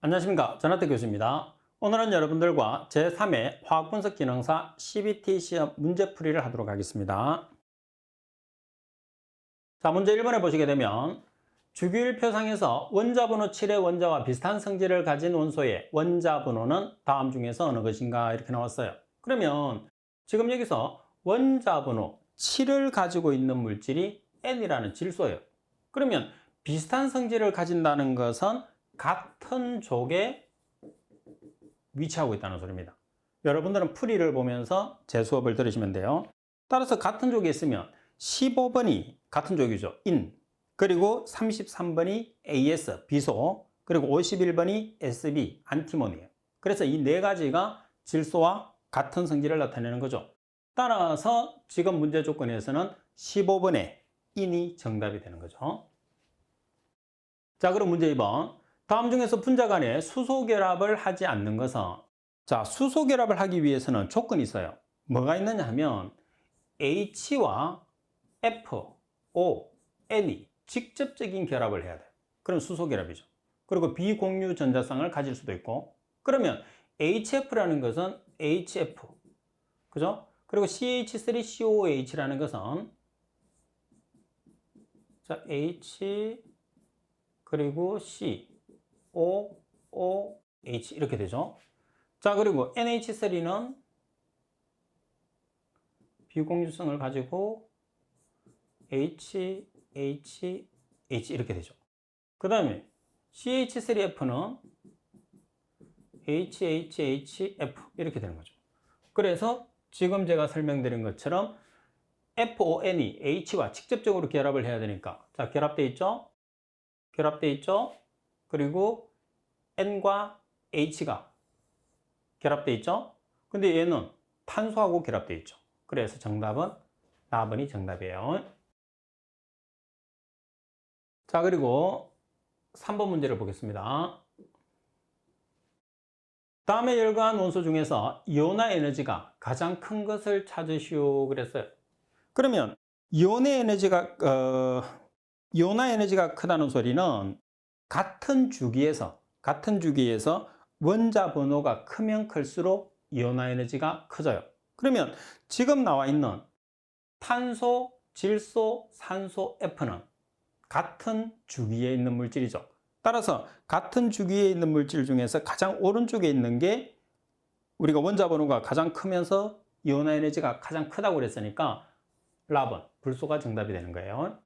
안녕하십니까. 전하태 교수입니다. 오늘은 여러분들과 제3회 화학분석 기능사 CBT 시험 문제풀이를 하도록 하겠습니다. 자, 문제 1번에 보시게 되면 주기율표상에서 원자번호 7의 원자와 비슷한 성질을 가진 원소의 원자번호는 다음 중에서 어느 것인가 이렇게 나왔어요. 그러면 지금 여기서 원자번호 7을 가지고 있는 물질이 N이라는 질소예요. 그러면 비슷한 성질을 가진다는 것은 같은 족에 위치하고 있다는 소리입니다. 여러분들은 풀이를 보면서 제 수업을 들으시면 돼요. 따라서 같은 족에 있으면 15번이 같은 족이죠. 인. 그리고 33번이 AS, 비소. 그리고 51번이 SB, 안티몬이에요. 그래서 이 네 가지가 질소와 같은 성질을 나타내는 거죠. 따라서 지금 문제 조건에서는 15번의 인이 정답이 되는 거죠. 자, 그럼 문제 2번. 다음 중에서 분자 간에 수소 결합을 하지 않는 것은, 자, 수소 결합을 하기 위해서는 조건이 있어요. 뭐가 있느냐 하면 H와 F, O, N이 직접적인 결합을 해야 돼요. 그럼 수소 결합이죠. 그리고 비공유 전자쌍을 가질 수도 있고, 그러면 HF라는 것은 HF, 그죠? 그리고 CH3COOH라는 것은, 자, H 그리고 C, O, O, H 이렇게 되죠. 자, 그리고 NH3는 비공유성을 가지고 H, H, H 이렇게 되죠. 그 다음에 CH3F는 H, H, H, F 이렇게 되는 거죠. 그래서 지금 제가 설명드린 것처럼 FON이 H와 직접적으로 결합을 해야 되니까, 자, 결합되어 있죠? 결합되어 있죠? 그리고 N과 H가 결합되어 있죠? 근데 얘는 탄소하고 결합되어 있죠. 그래서 정답은 4번이 정답이에요. 자, 그리고 3번 문제를 보겠습니다. 다음에 열거한 원소 중에서 이온화 에너지가 가장 큰 것을 찾으시오 그랬어요. 그러면 이온화 에너지가 크다는 소리는 같은 주기에서 원자 번호가 크면 클수록 이온화 에너지가 커져요. 그러면 지금 나와 있는 탄소, 질소, 산소, F는 같은 주기에 있는 물질이죠. 따라서 같은 주기에 있는 물질 중에서 가장 오른쪽에 있는 게 우리가 원자 번호가 가장 크면서 이온화 에너지가 가장 크다고 그랬으니까 라번, 불소가 정답이 되는 거예요.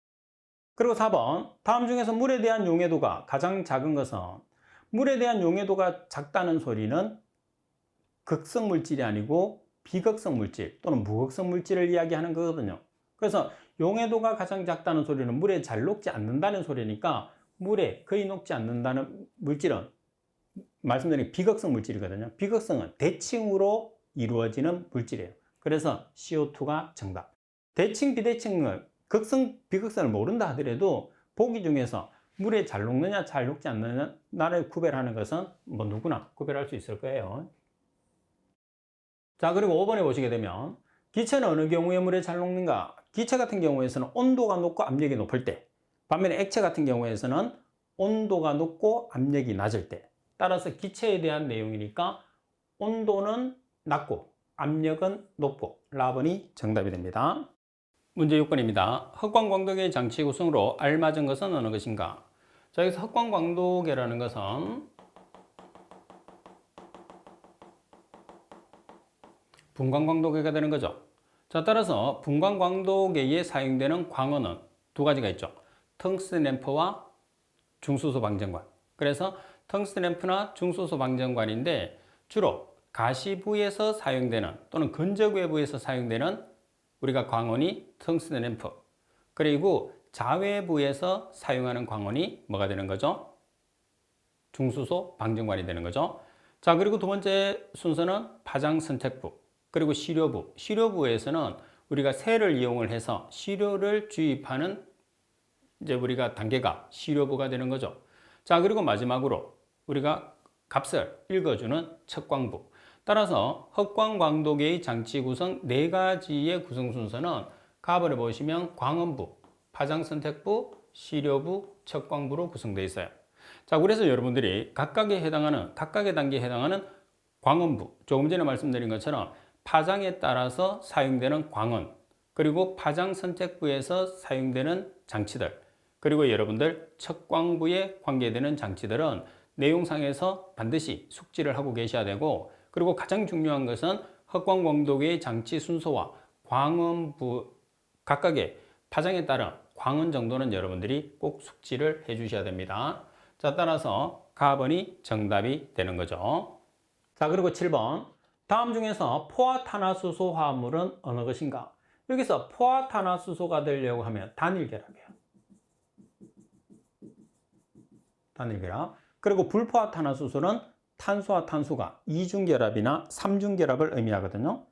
그리고 4번, 다음 중에서 물에 대한 용해도가 가장 작은 것은, 물에 대한 용해도가 작다는 소리는 극성 물질이 아니고 비극성 물질 또는 무극성 물질을 이야기하는 거거든요. 그래서 용해도가 가장 작다는 소리는 물에 잘 녹지 않는다는 소리니까 물에 거의 녹지 않는다는 물질은 말씀드린 비극성 물질이거든요. 비극성은 대칭으로 이루어지는 물질이에요. 그래서 CO2가 정답. 대칭, 비대칭을 극성, 비극성을 모른다 하더라도 보기 중에서 물에 잘 녹느냐 잘 녹지 않느냐를 구별하는 것은 뭐 누구나 구별할 수 있을 거예요. 자, 그리고 5번에 보시게 되면 기체는 어느 경우에 물에 잘 녹는가? 기체 같은 경우에서는 온도가 높고 압력이 높을 때, 반면에 액체 같은 경우에서는 온도가 높고 압력이 낮을 때. 따라서 기체에 대한 내용이니까 온도는 낮고 압력은 높고 라번이 정답이 됩니다. 문제 6번입니다. 흑광광도계 장치 구성으로 알맞은 것은 어느 것인가? 자, 여기서 흑광광도계라는 것은 분광광도계가 되는 거죠. 자, 따라서 분광광도계에 사용되는 광원은 두 가지가 있죠. 텅스텐 램프와 중수소 방전관. 그래서 텅스텐 램프나 중수소 방전관인데 주로 가시부에서 사용되는 또는 건적 외부에서 사용되는 우리가 광원이 텅스텐 램프. 그리고 자외부에서 사용하는 광원이 뭐가 되는 거죠? 중수소 방전관이 되는 거죠. 자, 그리고 두 번째 순서는 파장 선택부. 그리고 시료부. 시료부에서는 우리가 쇠를 이용을 해서 시료를 주입하는 이제 우리가 단계가 시료부가 되는 거죠. 자, 그리고 마지막으로 우리가 값을 읽어주는 척광부. 따라서 흑광광도계의 장치 구성 네 가지의 구성 순서는 가번에 보시면 광원부, 파장선택부, 시료부, 척광부로 구성되어 있어요. 자, 그래서 여러분들이 각각의 단계에 해당하는 광원부, 조금 전에 말씀드린 것처럼 파장에 따라서 사용되는 광원, 그리고 파장 선택부에서 사용되는 장치들, 그리고 여러분들 척광부에 관계되는 장치들은 내용상에서 반드시 숙지를 하고 계셔야 되고, 그리고 가장 중요한 것은 흑광광도계의 장치 순서와 광원부 각각의 파장에 따른 광원 정도는 여러분들이 꼭 숙지를 해 주셔야 됩니다. 자, 따라서 가번이 정답이 되는 거죠. 자, 그리고 7번. 다음 중에서 포화탄화수소 화합물은 어느 것인가? 여기서 포화탄화수소가 되려고 하면 단일결합이에요. 단일결합. 그리고 불포화탄화수소는 탄소와 탄소가 이중결합이나 삼중결합을 의미하거든요.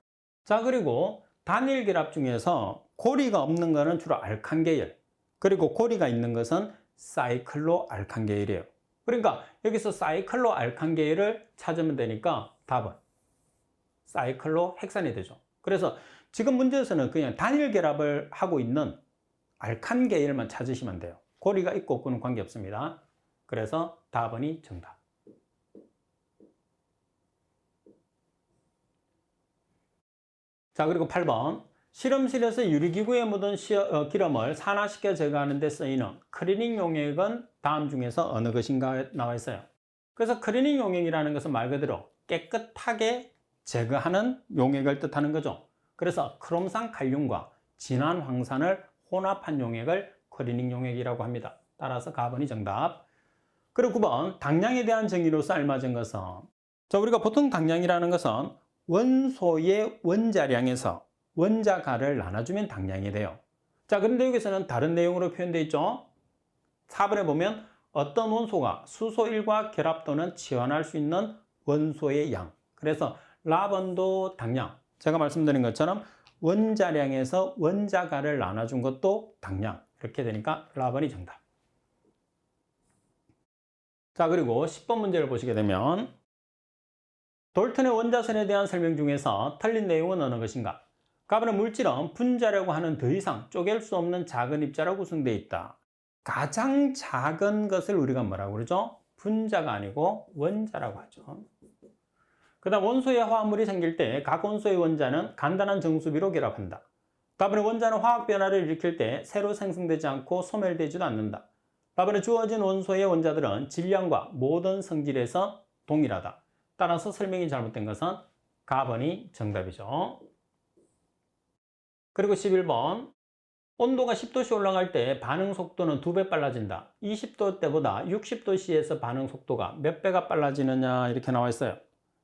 자, 그리고 단일결합 중에서 고리가 없는 것은 주로 알칸계열, 그리고 고리가 있는 것은 사이클로 알칸계열이에요. 그러니까 여기서 사이클로 알칸계열을 찾으면 되니까 답은 사이클로 헥산이 되죠. 그래서 지금 문제에서는 그냥 단일결합을 하고 있는 알칸계열만 찾으시면 돼요. 고리가 있고 없고는 관계없습니다. 그래서 답은이 정답. 자, 그리고 8번. 실험실에서 유리기구에 묻은 기름을 산화시켜 제거하는 데 쓰이는 클리닝 용액은 다음 중에서 어느 것인가 나와 있어요. 그래서 클리닝 용액이라는 것은 말 그대로 깨끗하게 제거하는 용액을 뜻하는 거죠. 그래서 크롬산 칼륨과 진한 황산을 혼합한 용액을 클리닝 용액이라고 합니다. 따라서 가번이 정답. 그리고 9번. 당량에 대한 정의로서 알맞은 것은, 자, 우리가 보통 당량이라는 것은 원소의 원자량에서 원자가를 나눠주면 당량이 돼요. 자, 그런데 여기서는 다른 내용으로 표현되어 있죠. 4번에 보면 어떤 원소가 수소1과 결합 또는 치환할 수 있는 원소의 양. 그래서 라번도 당량. 제가 말씀드린 것처럼 원자량에서 원자가를 나눠준 것도 당량. 이렇게 되니까 라번이 정답. 자, 그리고 10번 문제를 보시게 되면 돌턴의 원자선에 대한 설명 중에서 틀린 내용은 어느 것인가? 가번의 물질은 분자라고 하는 더 이상 쪼갤 수 없는 작은 입자로 구성되어 있다. 가장 작은 것을 우리가 뭐라고 그러죠? 분자가 아니고 원자라고 하죠. 그 다음 원소의 화합물이 생길 때 각 원소의 원자는 간단한 정수비로 결합한다. 가번의 원자는 화학 변화를 일으킬 때 새로 생성되지 않고 소멸되지도 않는다. 가번에 주어진 원소의 원자들은 질량과 모든 성질에서 동일하다. 따라서 설명이 잘못된 것은 가번이 정답이죠. 그리고 11번. 온도가 10도씨 올라갈 때 반응 속도는 2배 빨라진다. 20도 때보다 60도씨에서 반응 속도가 몇 배가 빨라지느냐 이렇게 나와 있어요.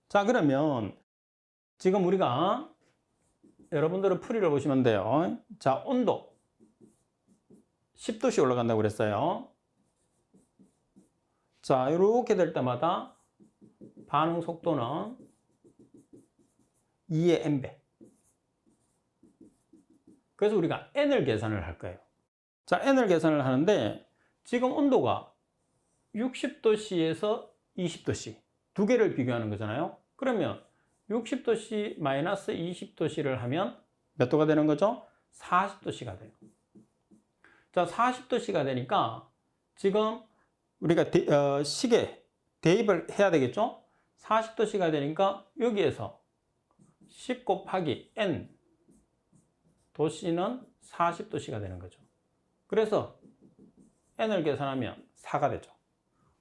자, 그러면 지금 우리가 여러분들은 풀이를 보시면 돼요. 자, 온도 10도씨 올라간다고 그랬어요. 자, 이렇게 될 때마다 반응 속도는 2의 n배. 그래서 우리가 n을 계산을 할 거예요. 자, n을 계산을 하는데 지금 온도가 60도씨에서 20도씨 두 개를 비교하는 거잖아요. 그러면 60도씨 마이너스 20도씨를 하면 몇 도가 되는 거죠? 40도씨가 돼요. 자, 40도씨가 되니까 지금 우리가 식에 대입을 해야 되겠죠? 40도씨가 되니까 여기에서 10 곱하기 n 도씨는 40도씨가 되는 거죠. 그래서 n을 계산하면 4가 되죠.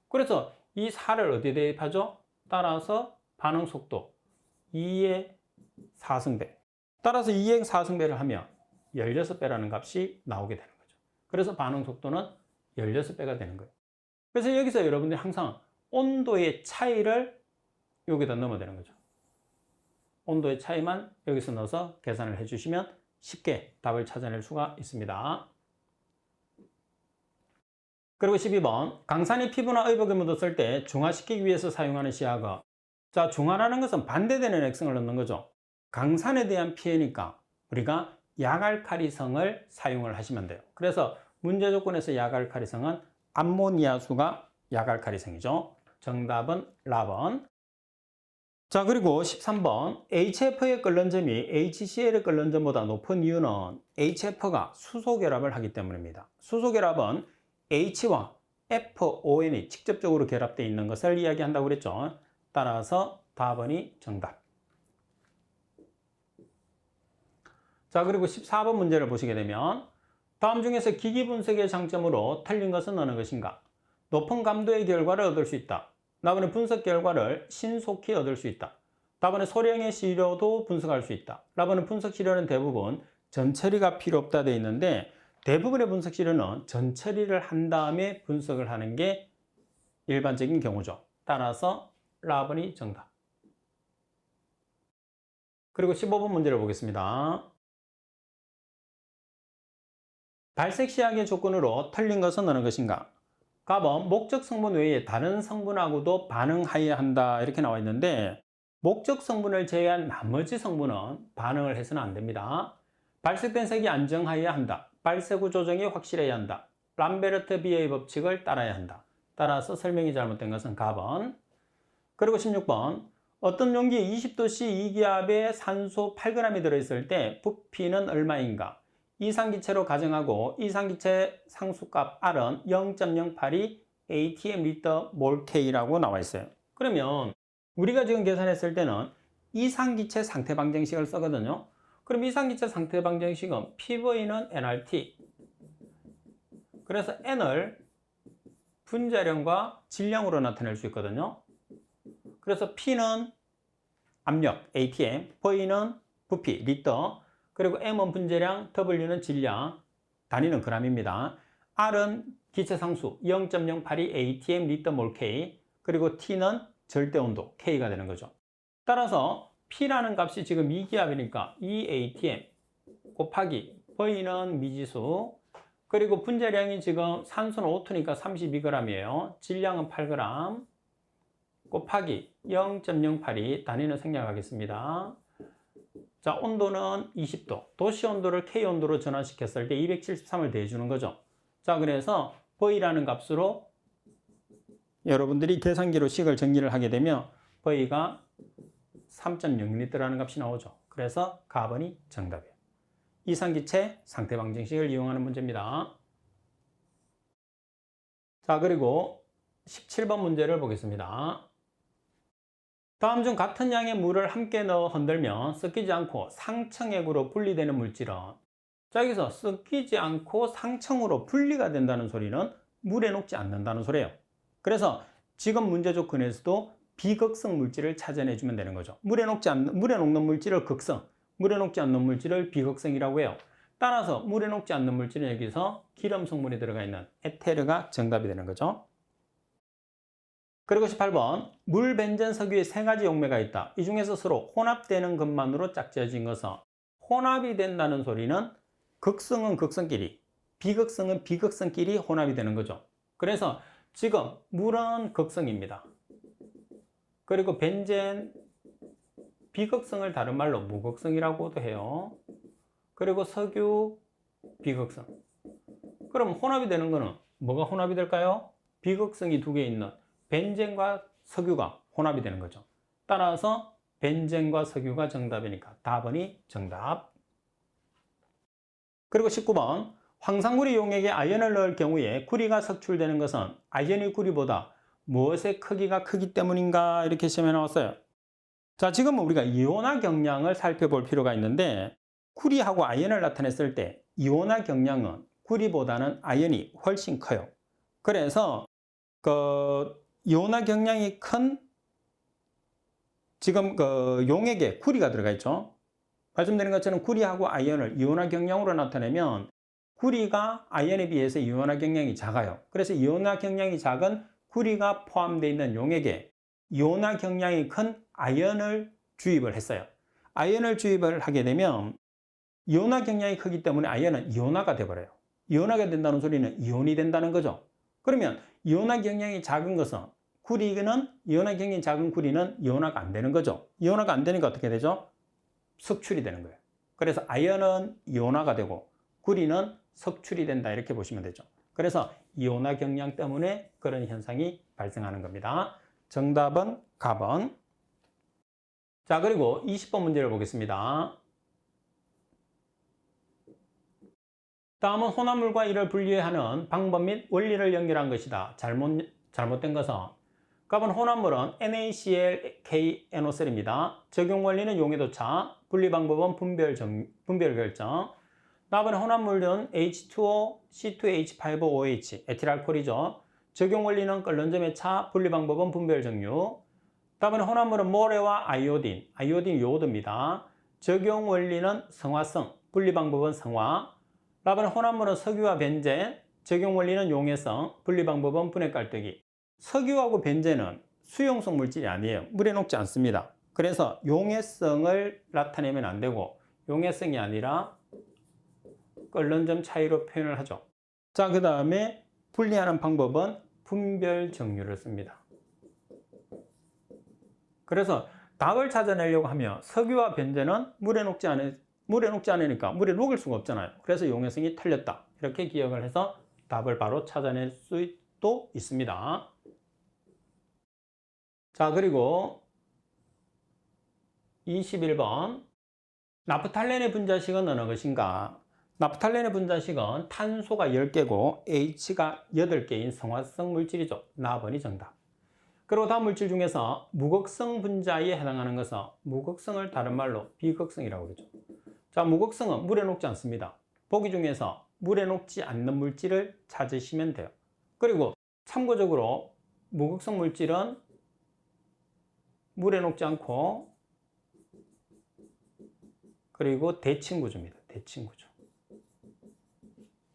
그래서 이 4를 어디에 대입하죠? 따라서 반응 속도 2의 4승배. 따라서 2의 4승배를 하면 16배라는 값이 나오게 되는 거죠. 그래서 반응 속도는 16배가 되는 거예요. 그래서 여기서 여러분들이 항상 온도의 차이를 여기다 넣으면 되는 거죠. 온도의 차이만 여기서 넣어서 계산을 해주시면 쉽게 답을 찾아낼 수가 있습니다. 그리고 12번. 강산이 피부나 의복에 묻었을 때 중화시키기 위해서 사용하는 시약은, 자, 중화라는 것은 반대되는 액성을 넣는 거죠. 강산에 대한 피해니까 우리가 약알칼리성을 사용을 하시면 돼요. 그래서 문제 조건에서 약알칼리성은 암모니아수가 약알칼리성이죠. 정답은 라번. 자, 그리고 13번. HF의 끓는 점이 HCl의 끓는 점보다 높은 이유는 HF가 수소 결합을 하기 때문입니다. 수소 결합은 H와 FON이 직접적으로 결합되어 있는 것을 이야기한다고 그랬죠. 따라서 답번이 정답. 자, 그리고 14번 문제를 보시게 되면 다음 중에서 기기 분석의 장점으로 틀린 것은 어느 것인가? 높은 감도의 결과를 얻을 수 있다. 답은 분석 결과를 신속히 얻을 수 있다. 답은 소량의 시료도 분석할 수 있다. 답은 분석 시료는 대부분 전처리가 필요 없다 되어 있는데 대부분의 분석 시료는 전처리를 한 다음에 분석을 하는 게 일반적인 경우죠. 따라서 라번이 정답. 그리고 15번 문제를 보겠습니다. 발색 시약의 조건으로 틀린 것은 어느 것인가? 답은 목적 성분 외에 다른 성분하고도 반응하여야 한다 이렇게 나와 있는데 목적 성분을 제외한 나머지 성분은 반응을 해서는 안 됩니다. 발색된 색이 안정하여야 한다. 발색 후 조정이 확실해야 한다. 람베르트 비의 법칙을 따라야 한다. 따라서 설명이 잘못된 것은 답은. 그리고 16번 어떤 용기에 20도씨 2기압의 산소 8g이 들어있을 때 부피는 얼마인가? 이상기체로 가정하고 이상기체 상수값 R은 0.082 atm 리터 몰 K라고 나와 있어요. 그러면 우리가 지금 계산했을 때는 이상기체 상태 방정식을 쓰거든요. 그럼 이상기체 상태 방정식은 PV는 nRT. 그래서 n을 분자량과 질량으로 나타낼 수 있거든요. 그래서 P는 압력 atm, V는 부피 리터, 그리고 M은 분자량, W는 질량, 단위는 g입니다. R은 기체상수 0.082 atm 리터 몰 K, 그리고 T는 절대온도 K가 되는 거죠. 따라서 P라는 값이 지금 2기압이니까 2atm 곱하기 V는 미지수, 그리고 분자량이 지금 산소는 O2니까 32g이에요. 질량은 8g 곱하기 0.082 단위는 생략하겠습니다. 자, 온도는 20도. 도시 온도를 K 온도로 전환시켰을 때 273을 더해주는 거죠. 자, 그래서 V라는 값으로 여러분들이 계산기로 식을 정리를 하게 되면 V가 3.0L라는 값이 나오죠. 그래서 가번이 정답이에요. 이상기체 상태 방정식을 이용하는 문제입니다. 자, 그리고 17번 문제를 보겠습니다. 다음 중 같은 양의 물을 함께 넣어 흔들면 섞이지 않고 상층액으로 분리되는 물질은, 자, 여기서 섞이지 않고 상층으로 분리가 된다는 소리는 물에 녹지 않는다는 소리예요. 그래서 지금 문제 조건에서도 비극성 물질을 찾아내주면 되는 거죠. 물에 녹는 물질을 극성, 물에 녹지 않는 물질을 비극성이라고 해요. 따라서 물에 녹지 않는 물질은 여기서 기름 성분이 들어가 있는 에테르가 정답이 되는 거죠. 그리고 18번 물, 벤젠, 석유의 세 가지 용매가 있다. 이 중에서 서로 혼합되는 것만으로 짝지어진 것은, 혼합이 된다는 소리는 극성은 극성끼리, 비극성은 비극성끼리 혼합이 되는 거죠. 그래서 지금 물은 극성입니다. 그리고 벤젠, 비극성을 다른 말로 무극성이라고도 해요. 그리고 석유, 비극성. 그럼 혼합이 되는 거는 뭐가 혼합이 될까요? 비극성이 두 개 있는 벤젠과 석유가 혼합이 되는 거죠. 따라서 벤젠과 석유가 정답이니까 답은이 정답. 그리고 19번 황산구리 용액에 아연을 넣을 경우에 구리가 석출되는 것은 아연이 구리보다 무엇의 크기가 크기 때문인가 이렇게 시험에 나왔어요. 자, 지금 우리가 이온화 경량을 살펴볼 필요가 있는데 구리하고 아연을 나타냈을 때 이온화 경량은 구리보다는 아연이 훨씬 커요. 그래서 이온화 경량이 큰 지금 용액에 구리가 들어가 있죠. 말씀드린 것처럼 구리하고 아연을 이온화 경량으로 나타내면 구리가 아연에 비해서 이온화 경량이 작아요. 그래서 이온화 경량이 작은 구리가 포함되어 있는 용액에 이온화 경량이 큰 아연을 주입을 했어요. 아연을 주입을 하게 되면 이온화 경량이 크기 때문에 아연은 이온화가 돼버려요. 이온화가 된다는 소리는 이온이 된다는 거죠. 그러면 이온화 경량이 작은 것은 이온화 경량이 작은 구리는 이온화가 안 되는 거죠. 이온화가 안 되니까 어떻게 되죠? 석출이 되는 거예요. 그래서 아연은 이온화가 되고 구리는 석출이 된다 이렇게 보시면 되죠. 그래서 이온화 경량 때문에 그런 현상이 발생하는 겁니다. 정답은 가번. 자, 그리고 20번 문제를 보겠습니다. 다음은 혼합물과 이를 분리하는 방법 및 원리를 연결한 것이다. 잘못된 것은 값은 혼합물은 NaCl,KNO3입니다. 적용 원리는 용해도차, 분리 방법은 분별 결정. 답은 혼합물은 H2O, C2H5OH, 에틸알코올이죠. 적용 원리는 끓는 점의 차, 분리 방법은 분별 정류. 답은 혼합물은 모래와 아이오딘, 아이오딘 요오드입니다. 적용 원리는 성화성, 분리 방법은 성화. 답은 혼합물은 석유와 벤젠, 적용 원리는 용해성, 분리 방법은 분해 깔때기. 석유하고 벤젠은 수용성 물질이 아니에요. 물에 녹지 않습니다. 그래서 용해성을 나타내면 안 되고 용해성이 아니라 끓는 점 차이로 표현을 하죠. 자, 그 다음에 분리하는 방법은 분별 정류를 씁니다. 그래서 답을 찾아내려고 하면 석유와 벤젠은 물에 녹지 않으니까 물에 녹일 수가 없잖아요. 그래서 용해성이 틀렸다. 이렇게 기억을 해서 답을 바로 찾아낼 수도 있습니다. 자, 그리고 21번 나프탈렌의 분자식은 어느 것인가? 나프탈렌의 분자식은 탄소가 10개고 H가 8개인 성화성 물질이죠. 나번이 정답. 그리고 다음 물질 중에서 무극성 분자에 해당하는 것은 무극성을 다른 말로 비극성이라고 그러죠. 자, 무극성은 물에 녹지 않습니다. 보기 중에서 물에 녹지 않는 물질을 찾으시면 돼요. 그리고 참고적으로 무극성 물질은 물에 녹지 않고 그리고 대칭구조입니다. 대칭구조.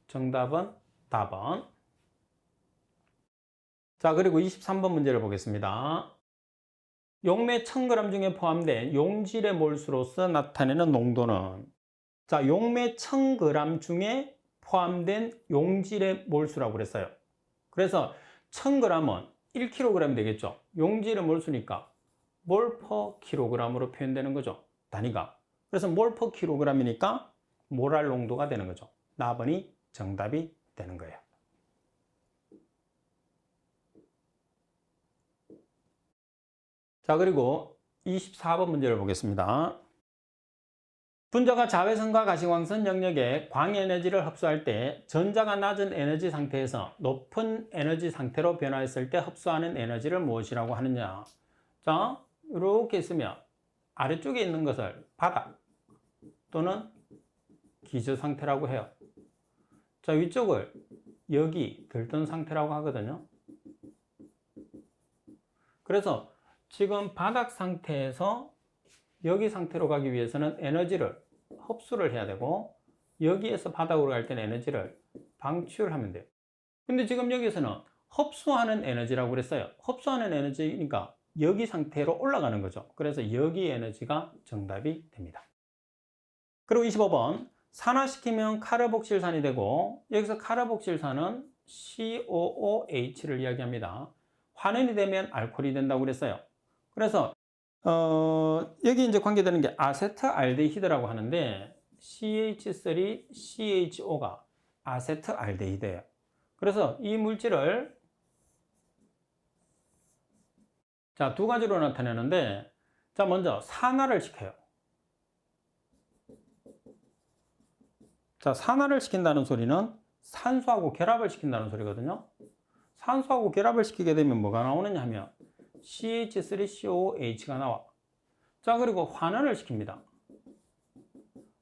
정답은 답은. 자, 그리고 23번 문제를 보겠습니다. 용매 1000g 중에 포함된 용질의 몰수로서 나타내는 농도는, 자, 용매 1000g 중에 포함된 용질의 몰수라고 그랬어요. 그래서 1000g은 1kg이 되겠죠. 용질의 몰수니까 몰 퍼 킬로그램으로 표현되는 거죠. 단위가. 그래서 몰 퍼 킬로그램이니까 모랄 농도가 되는 거죠. 나번이 정답이 되는 거예요. 자, 그리고 24번 문제를 보겠습니다. 분자가 자외선과 가시광선 영역에 광에너지를 흡수할 때 전자가 낮은 에너지 상태에서 높은 에너지 상태로 변화했을 때 흡수하는 에너지를 무엇이라고 하느냐. 자, 이렇게 있으면 아래쪽에 있는 것을 바닥 또는 기저 상태라고 해요. 자, 위쪽을 여기 들뜬 상태라고 하거든요. 그래서 지금 바닥 상태에서 여기 상태로 가기 위해서는 에너지를 흡수를 해야 되고 여기에서 바닥으로 갈 때는 에너지를 방출하면 돼요. 근데 지금 여기서는 흡수하는 에너지라고 그랬어요. 흡수하는 에너지니까 여기 상태로 올라가는 거죠. 그래서 여기 에너지가 정답이 됩니다. 그리고 25번 산화시키면 카르복실산이 되고 여기서 카르복실산은 COOH를 이야기합니다. 환원이 되면 알코올이 된다고 그랬어요. 그래서 여기 이제 관계되는 게 아세트알데히드라고 하는데 CH3CHO가 아세트알데히드예요. 그래서 이 물질을 자, 두 가지로 나타내는데 자, 먼저 산화를 시켜요. 자, 산화를 시킨다는 소리는 산소하고 결합을 시킨다는 소리거든요. 산소하고 결합을 시키게 되면 뭐가 나오느냐 하면 CH3COOH가 나와. 자, 그리고 환원을 시킵니다.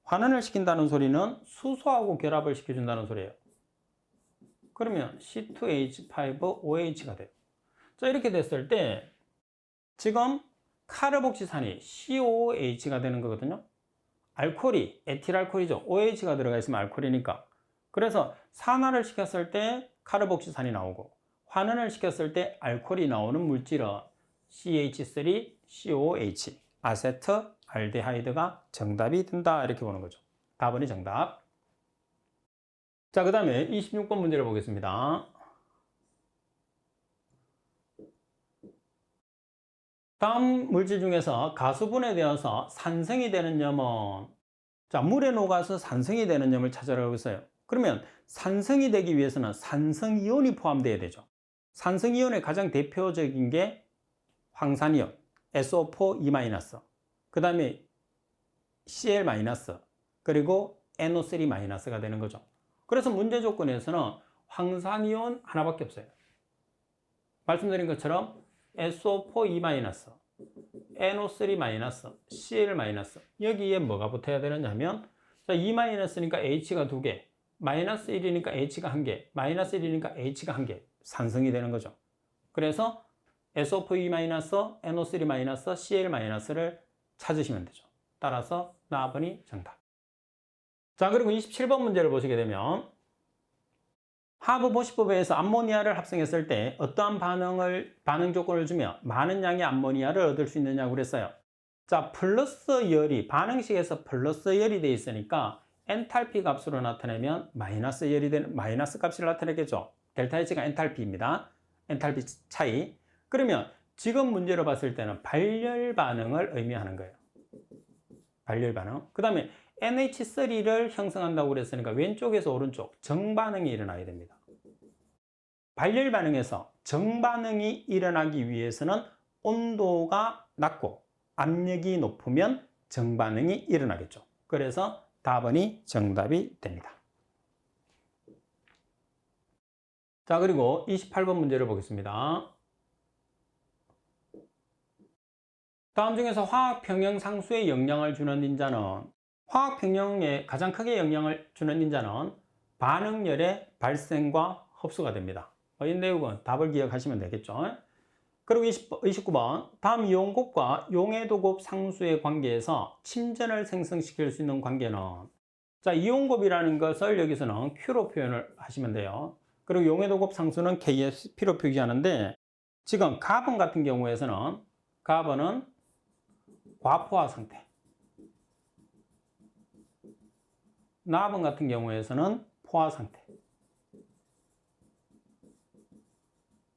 환원을 시킨다는 소리는 수소하고 결합을 시켜준다는 소리예요. 그러면 C2H5OH가 돼요. 자, 이렇게 됐을 때 지금 카르복시산이 COOH가 되는 거거든요. 알코올이 에틸알코올이죠. OH가 들어가 있으면 알코올이니까. 그래서 산화를 시켰을 때 카르복시산이 나오고 환원을 시켰을 때 알코올이 나오는 물질은 CH3COOH, 아세트알데하이드가 정답이 된다. 이렇게 보는 거죠. 답은이 정답. 자, 그 다음에 26번 문제를 보겠습니다. 다음 물질 중에서 가수분해되어서 산성이 되는 염은, 자, 물에 녹아서 산성이 되는 염을 찾으라고 했어요. 그러면 산성이 되기 위해서는 산성이온이 포함되어야 되죠. 산성이온의 가장 대표적인 게 황산이온, SO4E-, 그 다음에 Cl-, 그리고 NO3-가 되는 거죠. 그래서 문제 조건에서는 황산이온 하나밖에 없어요. 말씀드린 것처럼 SO4 2-, NO3-, Cl-, 여기에 뭐가 붙어야 되느냐 하면, 자, 2-니까 H가 2개, -1이니까 H가 1개, -1이니까 H가 1개, 산성이 되는 거죠. 그래서 SO4 2-, NO3-, Cl-를 찾으시면 되죠. 따라서 4번이 정답. 자, 그리고 27번 문제를 보시게 되면, 하부 보시법에서 암모니아를 합성했을 때 어떠한 반응 조건을 주며 많은 양의 암모니아를 얻을 수 있느냐고 그랬어요. 자, 플러스 열이, 반응식에서 플러스 열이 되어 있으니까 엔탈피 값으로 나타내면 마이너스 열이 되는, 마이너스 값을 나타내겠죠. 델타 H가 엔탈피입니다. 엔탈피 차이. 그러면 지금 문제로 봤을 때는 발열 반응을 의미하는 거예요. 발열 반응. 그 다음에 NH3를 형성한다고 그랬으니까 왼쪽에서 오른쪽 정반응이 일어나야 됩니다. 발열 반응에서 정반응이 일어나기 위해서는 온도가 낮고 압력이 높으면 정반응이 일어나겠죠. 그래서 답번이 정답이 됩니다. 자, 그리고 28번 문제를 보겠습니다. 다음 중에서 화학 평형 상수에 영향을 주는 인자는, 화학 평형에 가장 크게 영향을 주는 인자는 반응열의 발생과 흡수가 됩니다. 이 내용은 답을 기억하시면 되겠죠. 그리고 29번, 다음 이온곱과 용해도곱 상수의 관계에서 침전을 생성시킬 수 있는 관계는, 자, 이온곱이라는 것을 여기서는 Q로 표현을 하시면 돼요. 그리고 용해도곱 상수는 KSP로 표기하는데, 지금 가번 같은 경우에서는, 가번은 과포화 상태, 나번 같은 경우에서는 포화 상태,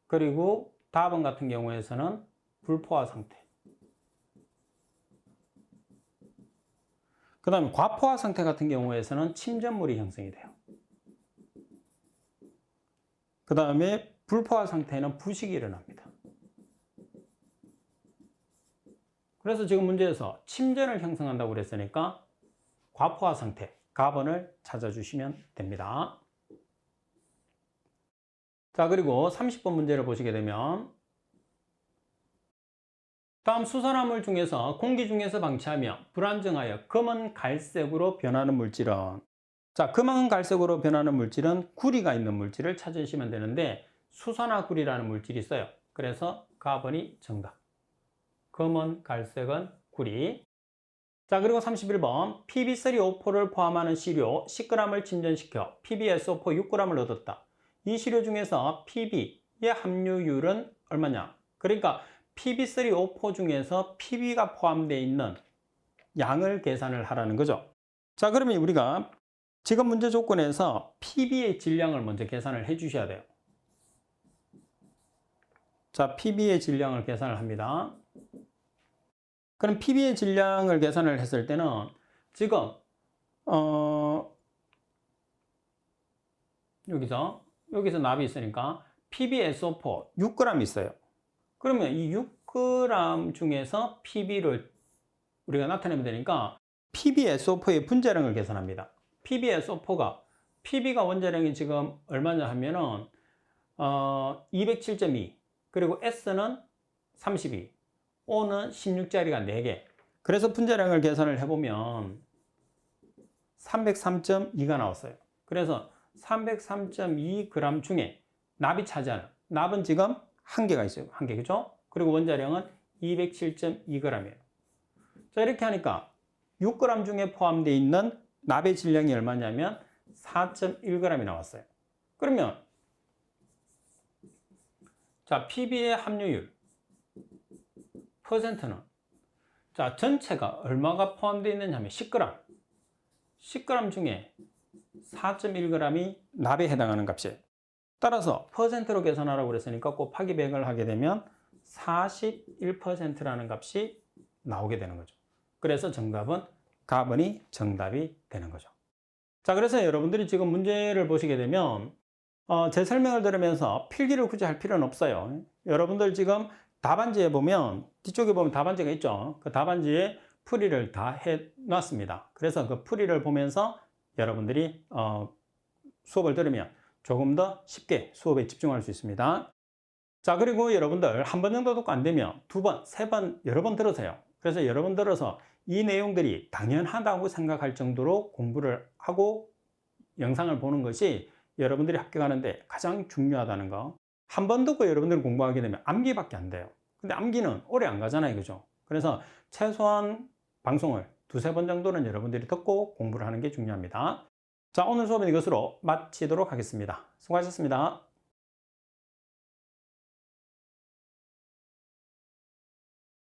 그리고 다번 같은 경우에서는 불포화 상태. 그 다음에 과포화 상태 같은 경우에서는 침전물이 형성이 돼요. 그 다음에 불포화 상태는 부식이 일어납니다. 그래서 지금 문제에서 침전을 형성한다고 그랬으니까 과포화 상태, 가번을 찾아주시면 됩니다. 자, 그리고 30번 문제를 보시게 되면, 다음 수산화물 중에서 공기 중에서 방치하며 불안정하여 검은 갈색으로 변하는 물질은, 자, 검은 갈색으로 변하는 물질은 구리가 있는 물질을 찾으시면 되는데, 수산화구리라는 물질이 있어요. 그래서 가번이 정답. 검은 갈색은 구리. 자, 그리고 31번, PB3O4를 포함하는 시료 10g을 침전시켜 PbSO4 6g을 얻었다. 이 시료 중에서 PB의 함유율은 얼마냐? 그러니까 PB3O4 중에서 PB가 포함되어 있는 양을 계산을 하라는 거죠. 자, 그러면 우리가 지금 문제 조건에서 PB의 질량을 먼저 계산을 해 주셔야 돼요. 자, PB의 질량을 계산을 합니다. 그럼 PB의 질량을 계산을 했을 때는 지금 여기서 납이 있으니까 PbSO4 6g 있어요. 그러면 이 6g 중에서 PB를 우리가 나타내면 되니까 PbSO4의 분자량을 계산합니다. Pb가 원자량이 지금 얼마냐 하면은 207.2, 그리고 S는 32, O는 16짜리가 4개. 그래서 분자량을 계산을 해보면 303.2가 나왔어요. 그래서 303.2g 중에 납이 차지하는, 납은 지금 1개가 있어요. 1개, 그죠? 그리고 원자량은 207.2g이에요. 자, 이렇게 하니까 6g 중에 포함되어 있는 납의 질량이 얼마냐면 4.1g이 나왔어요. 그러면 자, PB의 함유율 퍼센트는, 자, 전체가 얼마가 포함되어 있느냐 하면 10g. 10g 중에 4.1g이 납에 해당하는 값이에요. 따라서 퍼센트로 계산하라고 그랬으니까 곱하기 100을 하게 되면 41%라는 값이 나오게 되는 거죠. 그래서 정답은 가번이 정답이 되는 거죠. 자, 그래서 여러분들이 지금 문제를 보시게 되면 제 설명을 들으면서 필기를 굳이 할 필요는 없어요. 여러분들 지금 답안지에 보면, 뒤쪽에 보면 답안지가 있죠. 그 답안지에 풀이를 다 해놨습니다. 그래서 그 풀이를 보면서 여러분들이 수업을 들으면 조금 더 쉽게 수업에 집중할 수 있습니다. 자, 그리고 여러분들 한 번 정도 듣고 안 되면 두 번, 세 번, 여러 번 들으세요. 그래서 여러 번 들어서 이 내용들이 당연하다고 생각할 정도로 공부를 하고 영상을 보는 것이 여러분들이 합격하는데 가장 중요하다는 거. 한 번 듣고 여러분들이 공부하게 되면 암기밖에 안 돼요. 근데 암기는 오래 안 가잖아요. 그죠? 그래서 최소한 방송을 두세 번 정도는 여러분들이 듣고 공부를 하는 게 중요합니다. 자, 오늘 수업은 이것으로 마치도록 하겠습니다. 수고하셨습니다.